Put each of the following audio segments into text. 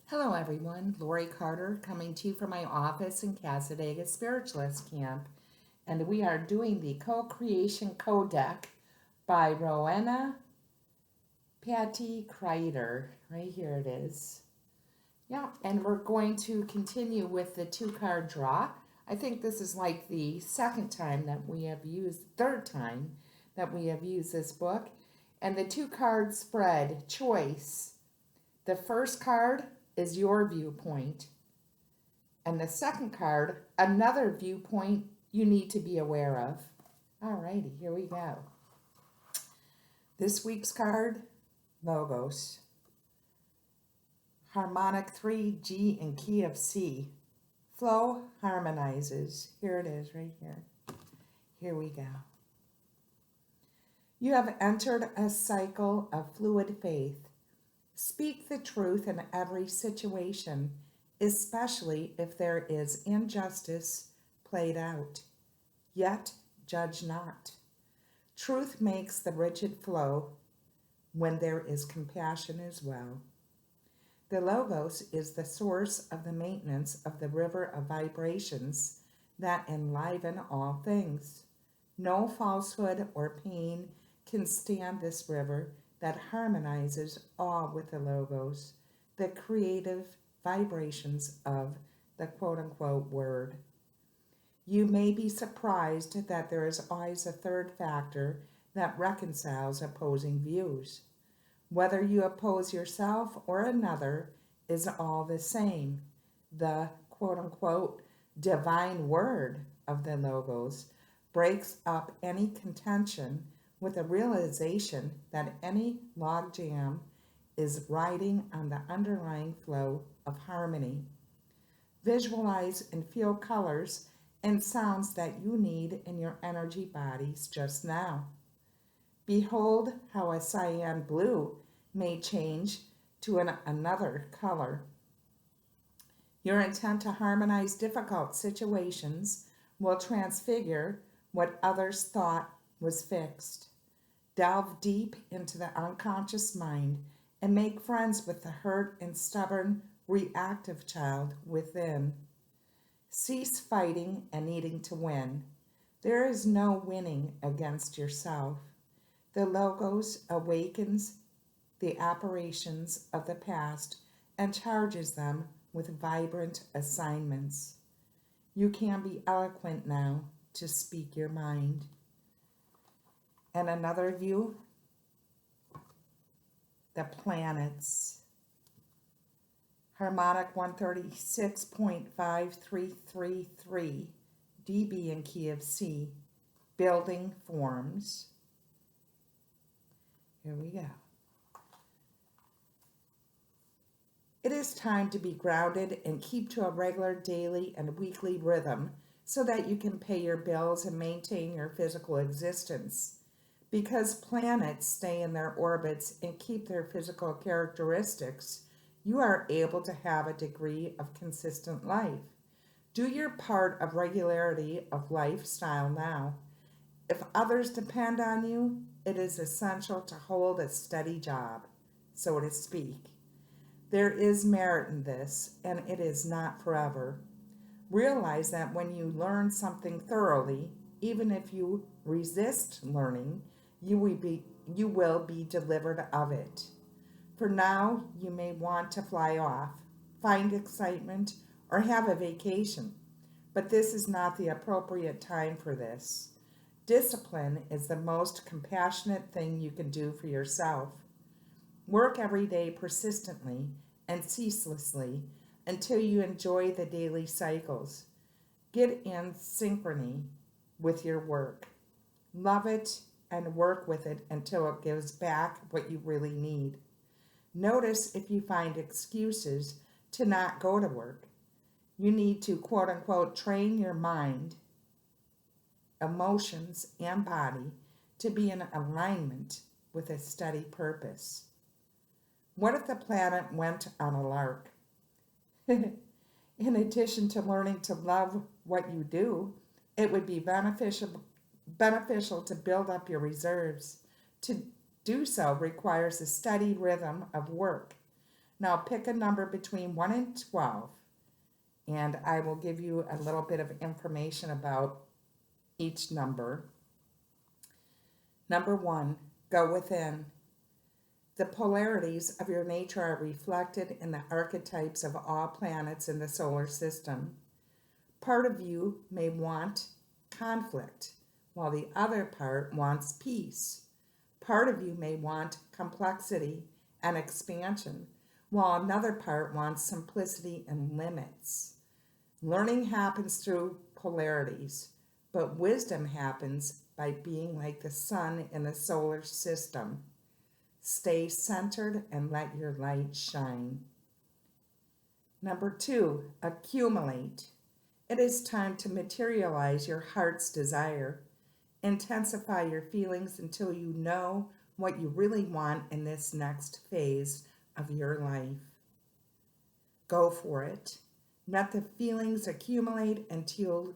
Hello, everyone. LoriCarter coming to you from my office in Casadega Spiritualist Camp. And we are doing the Co-Creation Codex by Rowena Patty Kreider. Right here it is. Yeah, and we're going to continue with the two-card draw. I think this is like the third time that we have used this book. And the two-card spread, choice. The first card is your viewpoint. And the second card, another viewpoint you need to be aware of. Alrighty, here we go. This week's card, Logos. Harmonic 3, G, and key of C. Flow harmonizes. Here it is, right here. Here we go. You have entered a cycle of fluid faith. Speak the truth in every situation, especially if there is injustice played out. Yet judge not. Truth makes the rigid flow when there is compassion as well. The Logos is the source of the maintenance of the river of vibrations that enliven all things. No falsehood or pain can stand this river that harmonizes all with the Logos, the creative vibrations of the quote-unquote word. You may be surprised that there is always a third factor that reconciles opposing views. Whether you oppose yourself or another is all the same. The quote-unquote divine word of the Logos breaks up any contention with a realization that any logjam is riding on the underlying flow of harmony. Visualize and feel colors and sounds that you need in your energy bodies just now. Behold how a cyan blue may change to another color. Your intent to harmonize difficult situations will transfigure what others thought was fixed. Delve deep into the unconscious mind and make friends with the hurt and stubborn, reactive child within. Cease fighting and needing to win. There is no winning against yourself. The Logos awakens the apparitions of the past and charges them with vibrant assignments. You can be eloquent now to speak your mind. And another view, the planets. Harmonic 136.5333, dB and key of C, building forms. Here we go. It is time to be grounded and keep to a regular daily and weekly rhythm so that you can pay your bills and maintain your physical existence. Because planets stay in their orbits and keep their physical characteristics, you are able to have a degree of consistent life. Do your part of regularity of lifestyle now. If others depend on you, it is essential to hold a steady job, so to speak. There is merit in this, and it is not forever. Realize that when you learn something thoroughly, even if you resist learning, you will be delivered of it. For now, you may want to fly off, find excitement, or have a vacation, but this is not the appropriate time for this. Discipline is the most compassionate thing you can do for yourself. Work every day persistently and ceaselessly until you enjoy the daily cycles. Get in synchrony with your work. Love it and work with it until it gives back what you really need. Notice if you find excuses to not go to work. You need to quote unquote train your mind, emotions, and body to be in alignment with a steady purpose. What if the planet went on a lark? In addition to learning to love what you do, it would be beneficial to build up your reserves. To do so requires a steady rhythm of work. Now pick a number between 1 and 12, and I will give you a little bit of information about each number. Number 1, go within. The polarities of your nature are reflected in the archetypes of all planets in the solar system. Part of you may want conflict, while the other part wants peace. Part of you may want complexity and expansion, while another part wants simplicity and limits. Learning happens through polarities, but wisdom happens by being like the sun in the solar system. Stay centered and let your light shine. Number 2, accumulate. It is time to materialize your heart's desire. Intensify your feelings until you know what you really want in this next phase of your life. Go for it. Let the feelings accumulate until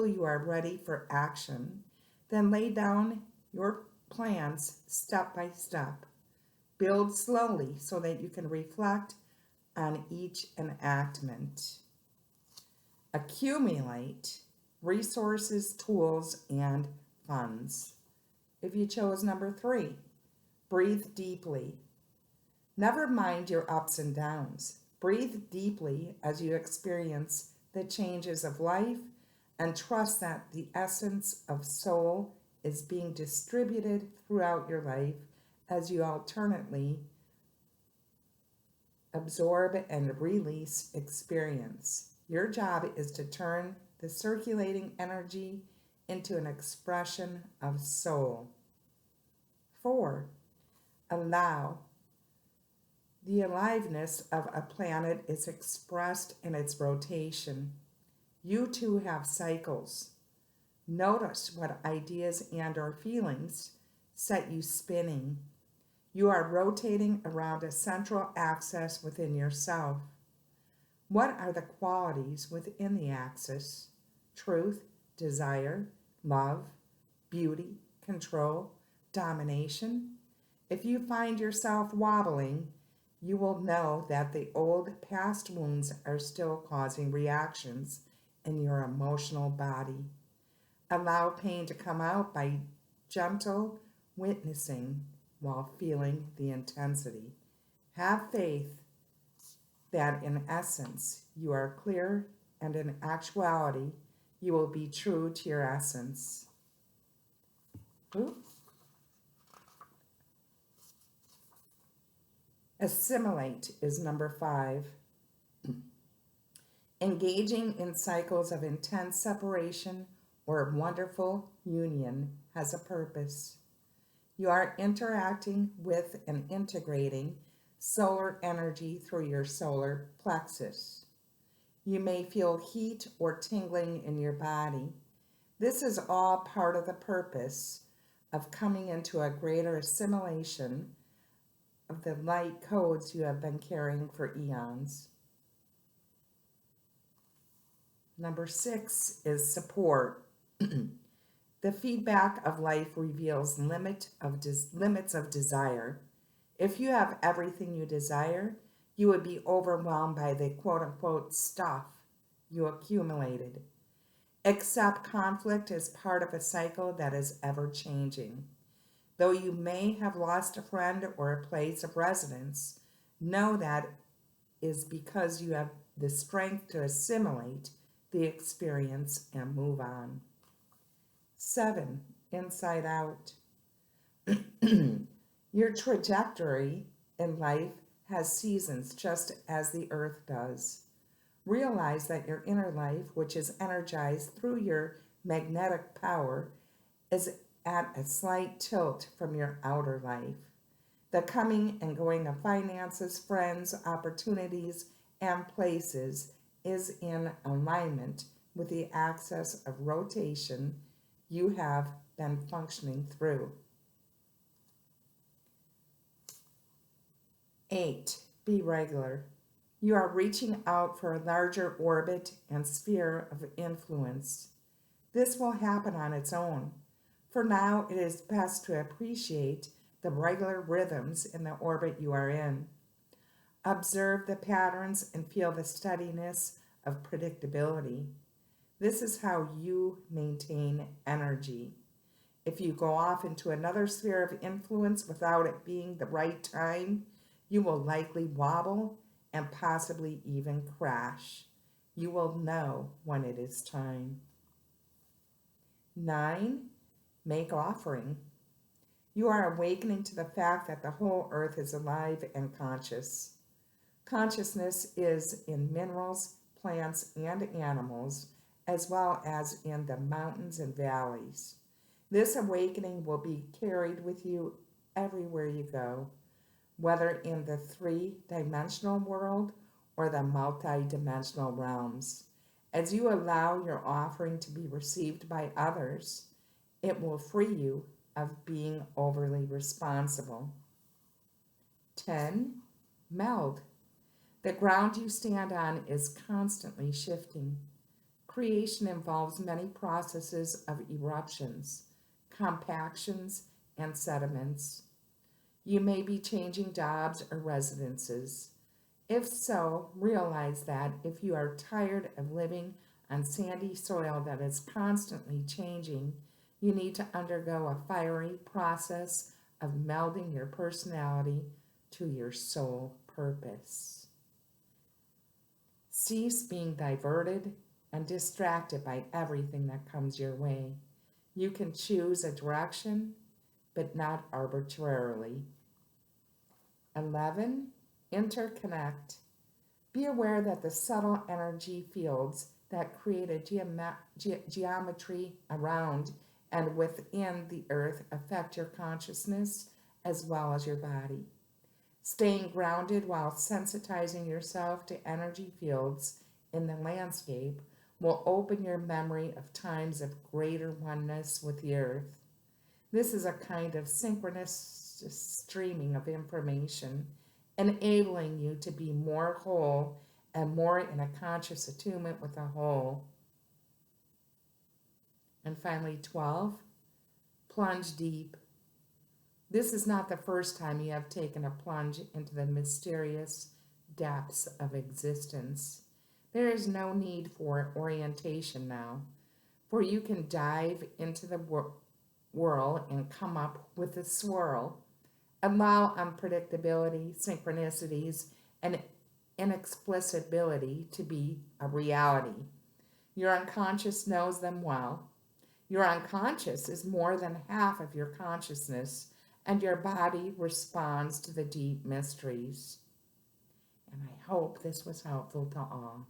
you are ready for action. Then lay down your plans step by step. Build slowly so that you can reflect on each enactment. Accumulate resources, tools, and funds. If you chose number 3, breathe deeply. Never mind your ups and downs. Breathe deeply as you experience the changes of life and trust that the essence of soul is being distributed throughout your life as you alternately absorb and release experience. Your job is to turn the circulating energy into an expression of soul. 4, allow. The aliveness of a planet is expressed in its rotation. You too have cycles. Notice what ideas and or feelings set you spinning. You are rotating around a central axis within yourself. What are the qualities within the axis? Truth, desire, love, beauty, control, domination? If you find yourself wobbling, you will know that the old past wounds are still causing reactions in your emotional body. Allow pain to come out by gentle witnessing while feeling the intensity. Have faith that in essence you are clear, and in actuality you will be true to your essence. Ooh. Assimilate is number 5. Engaging in cycles of intense separation or wonderful union has a purpose. You are interacting with and integrating solar energy through your solar plexus. You may feel heat or tingling in your body. This is all part of the purpose of coming into a greater assimilation of the light codes you have been carrying for eons. Number 6 is support. The feedback of life reveals limits of desire. If you have everything you desire, you would be overwhelmed by the quote-unquote stuff you accumulated. Accept conflict as part of a cycle that is ever-changing. Though you may have lost a friend or a place of residence, know that is because you have the strength to assimilate the experience and move on. 7, inside out. Your trajectory in life has seasons just as the earth does. Realize that your inner life, which is energized through your magnetic power, is at a slight tilt from your outer life. The coming and going of finances, friends, opportunities, and places is in alignment with the axis of rotation you have been functioning through. 8, be regular. You are reaching out for a larger orbit and sphere of influence. This will happen on its own. For now, it is best to appreciate the regular rhythms in the orbit you are in. Observe the patterns and feel the steadiness of predictability. This is how you maintain energy. If you go off into another sphere of influence without it being the right time, you will likely wobble and possibly even crash. You will know when it is time. 9. Make offering. You are awakening to the fact that the whole earth is alive and conscious. Consciousness is in minerals, plants, and animals, as well as in the mountains and valleys. This awakening will be carried with you everywhere you go, whether in the three-dimensional world or the multi-dimensional realms. As you allow your offering to be received by others, it will free you of being overly responsible. 10. Meld. The ground you stand on is constantly shifting. Creation involves many processes of eruptions, compactions, and sediments. You may be changing jobs or residences. If so, realize that if you are tired of living on sandy soil that is constantly changing, you need to undergo a fiery process of melding your personality to your soul purpose. Cease being diverted and distracted by everything that comes your way. You can choose a direction, but not arbitrarily. 11. Interconnect. Be aware that the subtle energy fields that create a geometry around and within the earth affect your consciousness as well as your body. Staying grounded while sensitizing yourself to energy fields in the landscape will open your memory of times of greater oneness with the earth. This is a kind of synchronous streaming of information, enabling you to be more whole and more in a conscious attunement with the whole. And finally, 12, plunge deep. This is not the first time you have taken a plunge into the mysterious depths of existence. There is no need for orientation now, for you can dive into the whirl and come up with a swirl. Allow unpredictability, synchronicities, and inexplicability to be a reality. Your unconscious knows them well. Your unconscious is more than half of your consciousness, and your body responds to the deep mysteries. And I hope this was helpful to all.